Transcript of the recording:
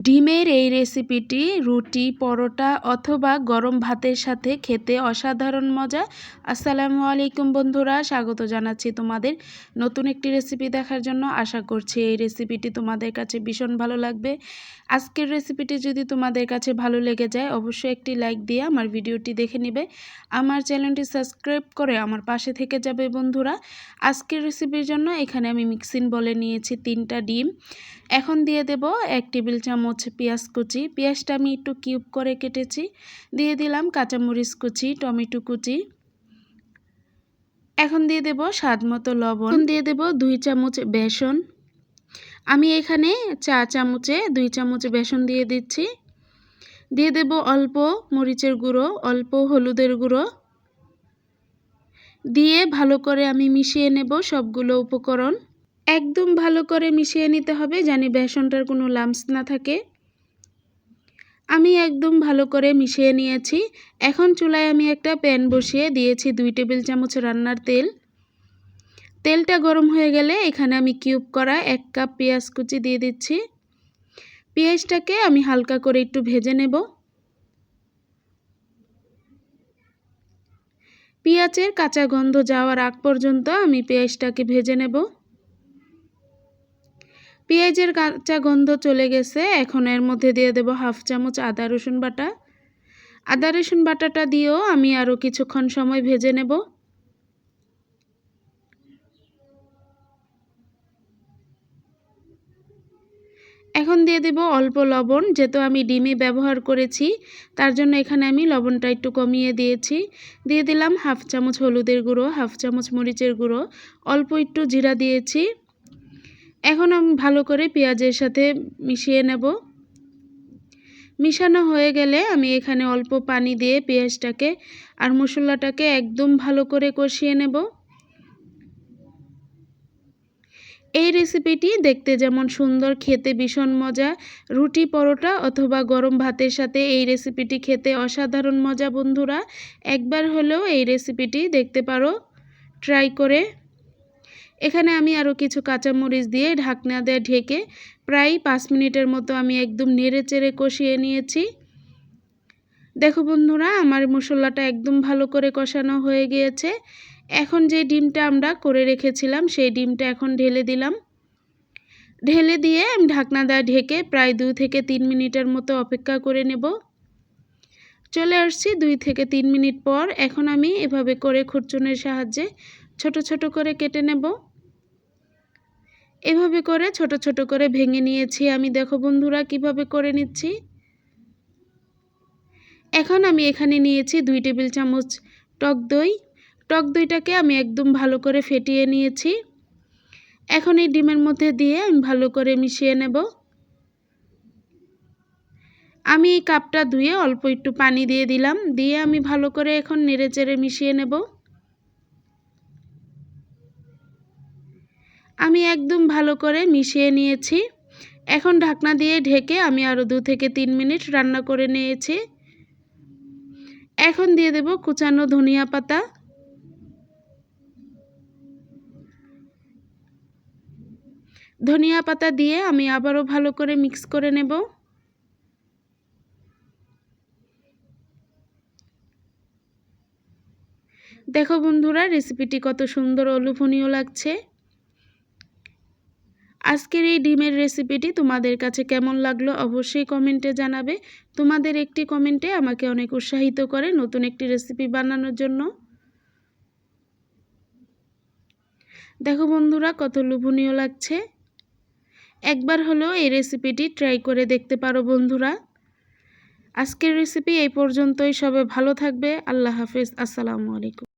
ডিমের এই রেসিপিটি রুটি, পরোটা অথবা গরম ভাতের সাথে খেতে অসাধারণ মজা। আসসালামু আলাইকুম বন্ধুরা, স্বাগত জানাচ্ছি তোমাদের নতুন একটি রেসিপি দেখার জন্য। আশা করছি এই রেসিপিটি তোমাদের কাছে ভীষণ ভালো লাগবে। আজকের রেসিপিটি যদি তোমাদের কাছে ভালো লেগে যায় অবশ্যই একটি লাইক দিয়ে আমার ভিডিওটি দেখে নেবে। আমার চ্যানেলটি সাবস্ক্রাইব করে আমার পাশে থেকে যাবে বন্ধুরা। আজকের রেসিপির জন্য এখানে আমি মিক্সিং বলে নিয়েছি 3টা ডিম। এখন দিয়ে দেব 1 টেবিল চামচ পেঁয়াজ কুচি। পেঁয়াজটা আমি একটু কিউব করে কেটেছি। দিয়ে দিলাম কাঁচামরিচ কুচি, টমেটো কুচি। এখন দিয়ে দেব স্বাদ মতো লবণ। দিয়ে দেব 2 চামচ বেসন। আমি এখানে চা চামচে 2 চামচ বেসন দিয়ে দিচ্ছি। দিয়ে দেব অল্প মরিচের গুঁড়ো, অল্প হলুদের গুঁড়ো। দিয়ে ভালো করে আমি মিশিয়ে নেব সবগুলো উপকরণ। একদম ভালো করে মিশিয়ে নিতে হবে জানি বেসনটার কোনো লাম্পস না থাকে। আমি একদম ভালো করে মিশিয়ে নিয়েছি। এখন চুলায় আমি একটা প্যান বসিয়ে দিয়েছি 2 টেবিল চামচ রান্নার তেল। তেলটা গরম হয়ে গেলে এখানে আমি কিউব করা 1 কাপ পেঁয়াজ কুচি দিয়ে দিচ্ছি। পেঁয়াজটাকে আমি হালকা করে একটু ভেজে নেব। পেঁয়াজের কাঁচা গন্ধ যাওয়ার আগ পর্যন্ত আমি পেঁয়াজটাকে ভেজে নেব। পেঁয়াজের কাঁচা গন্ধ চলে গেছে। এখন এর মধ্যে দিয়ে দেব 1/2 চামচ আদা রসুন বাটা। আদা রসুন বাটাটা দিয়েও আমি আরও কিছুক্ষণ সময় ভেজে নেব। এখন দিয়ে দেব অল্প লবণ। যেহেতু আমি ডিমে ব্যবহার করেছি তার জন্য এখানে আমি লবণটা একটু কমিয়ে দিয়েছি। দিয়ে দিলাম 1/2 চামচ হলুদের গুঁড়ো, 1/2 চামচ মরিচের গুঁড়ো, অল্প একটু জিরা দিয়েছি। এখন আমি ভালো করে পেঁয়াজের সাথে মিশিয়ে নেব। মিশানো হয়ে গেলে আমি এখানে অল্প পানি দিয়ে পেঁয়াজটাকে আর মশলাটাকে একদম ভালো করে কষিয়ে নেব। এই রেসিপিটি দেখতে যেমন সুন্দর, খেতে ভীষণ মজা। রুটি, পরোটা অথবা গরম ভাতের সাথে এই রেসিপিটি খেতে অসাধারণ মজা বন্ধুরা। একবার হলেও এই রেসিপিটি দেখতে পারো ট্রাই করে। এখানে আমি আরও কিছু কাঁচামরিচ দিয়ে ঢাকনা দিয়ে ঢেকে প্রায় 5 মিনিটের মতো আমি একদম নেড়েচেড়ে কষিয়ে নিয়েছি। দেখো বন্ধুরা, আমার মশলাটা একদম ভালো করে কষানো হয়ে গিয়েছে। এখন যে ডিমটা আমরা করে রেখেছিলাম সেই ডিমটা এখন ঢেলে দিলাম। ঢেলে দিয়ে আমি ঢাকনা দিয়ে ঢেকে প্রায় 2 থেকে 3 মিনিটের মতো অপেক্ষা করে নেব। চলে আসছি 2 থেকে 3 মিনিট পর। এখন আমি এভাবে করে খুরচুনের সাহায্যে ছোট ছোট করে কেটে নেব। এভাবে করে ছোট ছোট করে ভেঙে নিয়েছি আমি। দেখো বন্ধুরা কিভাবে করে নিচ্ছি। এখন আমি এখানে নিয়েছি 2 টেবিল চামচ টক দই। টক দইটাকে আমি একদম ভালো করে ফেটিয়ে নিয়েছি। এখন এই ডিমের মধ্যে দিয়ে আমি ভালো করে মিশিয়ে নেব। আমি এই কাপটা ধুয়ে অল্প একটু পানি দিয়ে দিলাম। দিয়ে আমি ভালো করে এখন নেড়েচেড়ে মিশিয়ে নেব। আমি একদম ভালো করে মিশিয়ে নিয়েছি। এখন ঢাকনা দিয়ে ঢেকে আমি আরও 2 থেকে 3 মিনিট রান্না করে নিয়েছি। এখন দিয়ে দেব কুচানো ধনিয়া পাতা। ধনিয়া পাতা দিয়ে আমি আবারও ভালো করে মিক্স করে নেব। দেখো বন্ধুরা, রেসিপিটি কত সুন্দর ও লোভনীয় লাগছে। আজকের এই ডিমের রেসিপিটি তোমাদের কাছে কেমন লাগলো অবশ্যই কমেন্টে জানাবে। তোমাদের একটি কমেন্টে আমাকে অনেক উৎসাহিত করে নতুন একটি রেসিপি বানানোর জন্য। দেখো বন্ধুরা কত লোভনীয় লাগছে। একবার হলেও এই রেসিপিটি ট্রাই করে দেখতে পারো বন্ধুরা। আজকের রেসিপি এই পর্যন্তই। সবাই ভালো থাকবে। আল্লাহ হাফেজ। আসসালামু আলাইকুম।